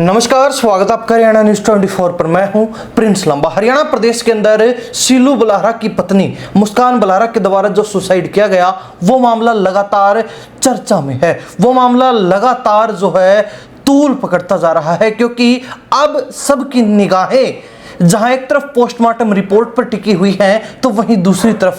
नमस्कार, स्वागत आपका हरियाणा न्यूज 24 पर। मैं हूं प्रिंस लंबा। हरियाणा प्रदेश के अंदर शीलू बलहारा की पत्नी मुस्कान बलहारा के द्वारा जो सुसाइड किया गया, वो मामला लगातार चर्चा में है। वो मामला लगातार जो है तूल पकड़ता जा रहा है, क्योंकि अब सबकी निगाहें जहां एक तरफ पोस्टमार्टम रिपोर्ट पर टिकी हुई है, तो वहीं दूसरी तरफ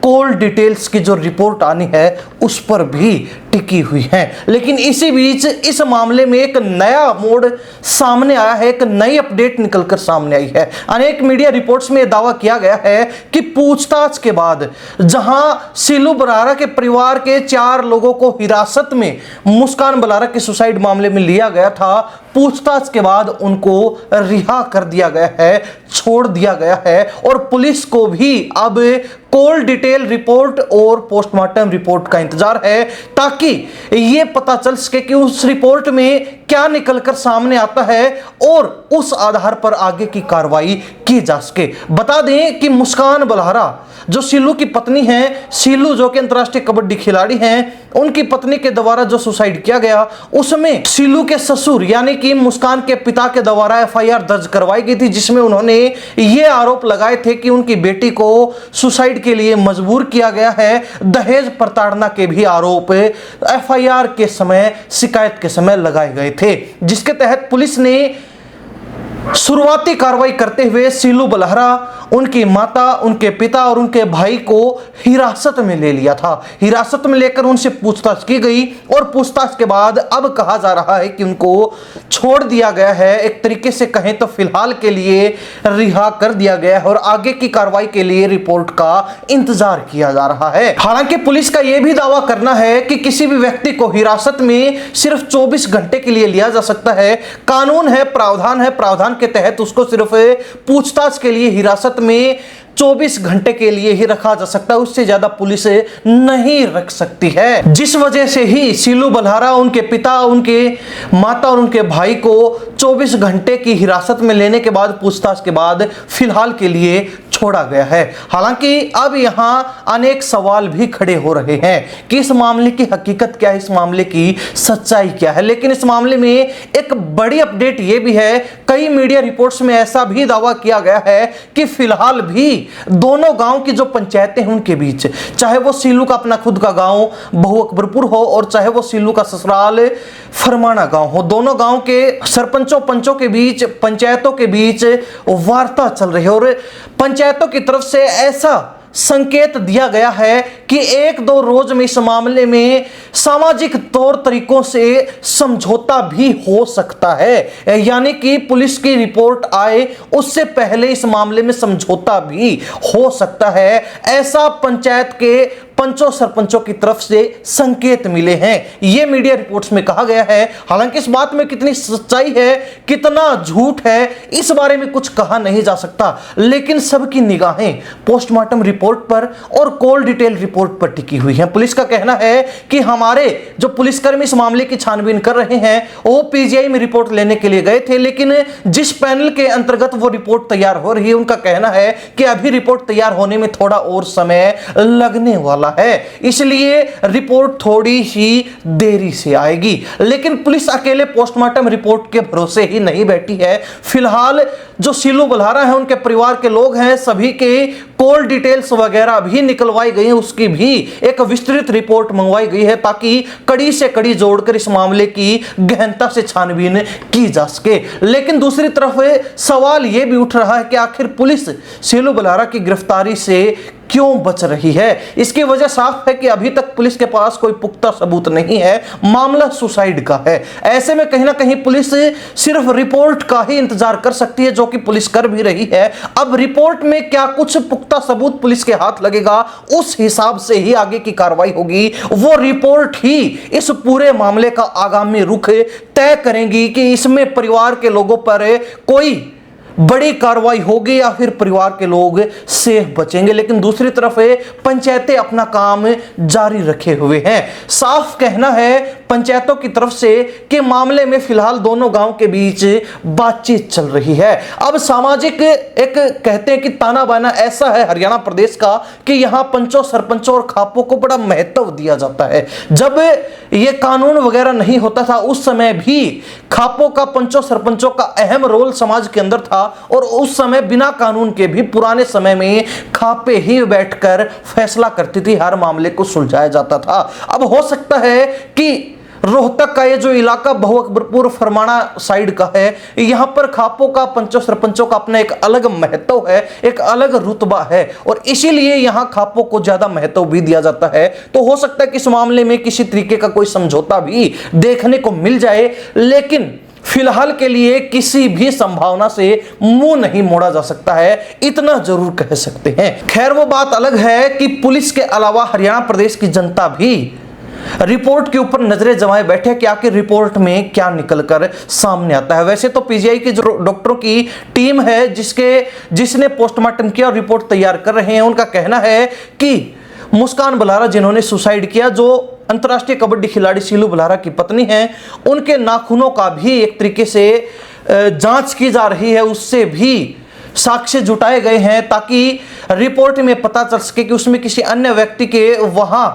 कोल्ड डिटेल्स की जो रिपोर्ट आनी है उस पर भी टिकी हुई है। लेकिन इसी बीच इस मामले में एक नया मोड़ सामने आया है, एक नई अपडेट निकलकर सामने आई है। अनेक मीडिया रिपोर्ट्स में दावा किया गया है कि पूछताछ के बाद जहां शीलू बलहारा के परिवार के 4 लोगों को हिरासत में मुस्कान बलहारा के सुसाइड मामले में लिया गया था, पूछताछ के बाद उनको रिहा कर दिया गया है, छोड़ दिया गया है। और पुलिस को भी अब कोल्ड डिटेल रिपोर्ट और पोस्टमार्टम रिपोर्ट का इंतजार है, ताकि यह पता चल सके कि उस रिपोर्ट में क्या निकलकर सामने आता है और उस आधार पर आगे की कार्रवाई की जा सके। बता दें कि मुस्कान बलहारा जो शीलू की पत्नी है, शीलू जो कि अंतर्राष्ट्रीय कबड्डी खिलाड़ी हैं, उनकी पत्नी के द्वारा जो सुसाइड किया गया, उसमें शीलू के ससुर यानी कि मुस्कान के पिता के द्वारा एफआईआर दर्ज करवाई गई थी, जिसमें उन्होंने ये आरोप लगाए थे कि उनकी बेटी को सुसाइड के लिए मजबूर किया गया है। दहेज प्रताड़ना के भी आरोप एफआईआर के समय, शिकायत के समय लगाए गए थे, जिसके तहत पुलिस ने शुरुआती कार्रवाई करते हुए शीलू बलहारा, उनकी माता, उनके पिता और उनके भाई को हिरासत में ले लिया था। हिरासत में लेकर उनसे पूछताछ की गई और पूछताछ के बाद अब कहा जा रहा है कि उनको छोड़ दिया गया है। एक तरीके से कहें तो फिलहाल के लिए रिहा कर दिया गया है और आगे की कार्रवाई के लिए रिपोर्ट का इंतजार किया जा रहा है। हालांकि पुलिस का यह भी दावा करना है कि किसी भी व्यक्ति को हिरासत में सिर्फ 24 घंटे के लिए लिया जा सकता है। कानून है, प्रावधान के तहत उसको सिर्फ पूछताछ के लिए हिरासत में 24 घंटे के लिए ही रखा जा सकता है, उससे ज्यादा पुलिस नहीं रख सकती है। जिस वजह से ही शीलू बलहारा, उनके पिता, उनके माता और उनके भाई को 24 घंटे की हिरासत में लेने के बाद, पूछताछ के बाद फिलहाल के लिए छोड़ा गया है। हालांकि अब यहां अनेक सवाल भी खड़े हो रहे हैं कि इस मामले की हकीकत क्या है, इस मामले की सच्चाई क्या है। लेकिन इस मामले में एक बड़ी अपडेट यह भी है, कई मीडिया रिपोर्ट्स में ऐसा भी दावा किया गया है कि फिलहाल भी दोनों गांव की जो पंचायतें हैं उनके बीच, चाहे वो शीलू का अपना खुद का गांव बहु अकबरपुर हो और चाहे वो शीलू का ससुराल फरमाना गांव हो, दोनों गांव के सरपंचों पंचों के बीच, पंचायतों के बीच वार्ता चल रही है। और पंचायतों की तरफ से ऐसा संकेत दिया गया है कि 1-2 रोज में इस मामले में सामाजिक तौर तरीकों से समझौता भी हो सकता है, यानी कि पुलिस की रिपोर्ट आए उससे पहले इस मामले में समझौता भी हो सकता है। ऐसा पंचायत के पंचों सरपंचों की तरफ से संकेत मिले हैं, यह मीडिया रिपोर्ट्स में कहा गया है। हालांकि इस बात में कितनी सच्चाई है, कितना झूठ है, इस बारे में कुछ कहा नहीं जा सकता। लेकिन सबकी निगाहें पोस्टमार्टम रिपोर्ट पर और कोल्ड डिटेल रिपोर्ट पर टिकी हुई है। पुलिस का कहना है कि हमारे जो पुलिसकर्मी इस मामले की छानबीन कर रहे हैं, वो पीजीआई में रिपोर्ट लेने के लिए गए थे, लेकिन जिस पैनल के अंतर्गत वो रिपोर्ट तैयार हो रही है, उनका कहना है कि अभी रिपोर्ट तैयार होने में थोड़ा और समय लगने वाला है, इसलिए रिपोर्ट थोड़ी ही देरी से आएगी। लेकिन पुलिस अकेले पोस्टमार्टम रिपोर्ट के भरोसे ही नहीं बैठी है। फिलहाल जो शीलू बलहारा है, उनके परिवार के लोग हैं, सभी के कोल्ड डिटेल्स वगैरह भी निकलवाई गई हैं, उसकी भी एक विस्तृत रिपोर्ट मंगवाई गई है, ताकि कड़ी से कड़ी जोड़कर इस मामले की गहनता से छानबीन की जा सके। लेकिन दूसरी तरफ सवाल यह भी उठ रहा है कि आखिर पुलिस शीलू बलहारा की गिरफ्तारी से क्यों बच रही है। इसकी वजह साफ है कि अभी तक पुलिस के पास कोई पुख्ता सबूत नहीं है, मामला सुसाइड का है। ऐसे में कहीं ना कहीं पुलिस सिर्फ रिपोर्ट का ही इंतजार कर सकती है, जो कि पुलिस कर भी रही है। अब रिपोर्ट में क्या कुछ पुख्ता सबूत पुलिस के हाथ लगेगा, उस हिसाब से ही आगे की कार्रवाई होगी। वो रिपोर्ट ही इस पूरे मामले का आगामी रुख तय करेंगी कि इसमें परिवार के लोगों पर कोई बड़ी कार्रवाई होगी या फिर परिवार के लोग सेफ बचेंगे। लेकिन दूसरी तरफ पंचायतें अपना काम जारी रखे हुए हैं। साफ कहना है पंचायतों की तरफ से कि मामले में फिलहाल दोनों गांव के बीच बातचीत चल रही है। अब सामाजिक एक कहते हैं कि ताना बाना ऐसा है हरियाणा प्रदेश का कि यहां पंचों, सरपंचों और खापों को बड़ा महत्व दिया जाता है। जब ये कानून वगैरह नहीं होता था उस समय भी खापों का, पंचों, सरपंचों का अहम रोल समाज के अंदर था और उस समय बिना कानून के भी पुराने समय में खापे ही बैठकर फैसला करती थी, हर मामले को सुलझाया जाता था। अब हो सकता है कि रोहतक का ये जो इलाका बहुअकबरपुर फरमाना साइड का है, यहां पर खापों का, पंचों, सरपंचों का अपना एक अलग महत्व है, एक अलग रुतबा है और इसीलिए यहां खापों को ज्यादा महत्व भी दिया जाता है। तो हो सकता है कि इस मामले में किसी तरीके का कोई समझौता भी देखने को मिल जाए, लेकिन फिलहाल के लिए किसी भी संभावना से मुंह नहीं मोड़ा जा सकता है, इतना जरूर कह सकते हैं। खैर वो बात अलग है कि पुलिस के अलावा हरियाणा प्रदेश की जनता भी रिपोर्ट के ऊपर नजरें जमाए बैठे कि आखिर रिपोर्ट में क्या निकलकर सामने आता है। वैसे तो पीजीआई की जो डॉक्टरों की टीम है जिसने पोस्टमार्टम किया और रिपोर्ट तैयार कर रहे हैं, उनका कहना है कि मुस्कान बलहारा जिन्होंने सुसाइड किया, जो अंतर्राष्ट्रीय कबड्डी खिलाड़ी शीलू बलहारा की पत्नी है, उनके नाखूनों का भी एक तरीके से जांच की जा रही है, उससे भी साक्ष्य जुटाए गए हैं ताकि रिपोर्ट में पता चल सके कि उसमें किसी अन्य व्यक्ति के वहां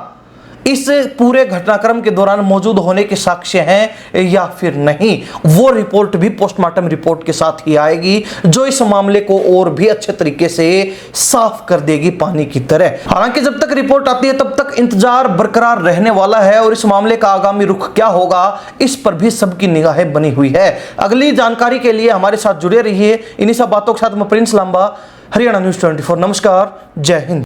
इस पूरे घटनाक्रम के दौरान मौजूद होने के साक्ष्य हैं या फिर नहीं। वो रिपोर्ट भी पोस्टमार्टम रिपोर्ट के साथ ही आएगी जो इस मामले को और भी अच्छे तरीके से साफ कर देगी पानी की तरह। हालांकि जब तक रिपोर्ट आती है तब तक इंतजार बरकरार रहने वाला है और इस मामले का आगामी रुख क्या होगा इस पर भी सबकी निगाहें बनी हुई है। अगली जानकारी के लिए हमारे साथ जुड़े रहिए। इन्हीं सब बातों के साथ मैं प्रिंस लांबा, हरियाणा न्यूज़ 24। नमस्कार, जय हिंद।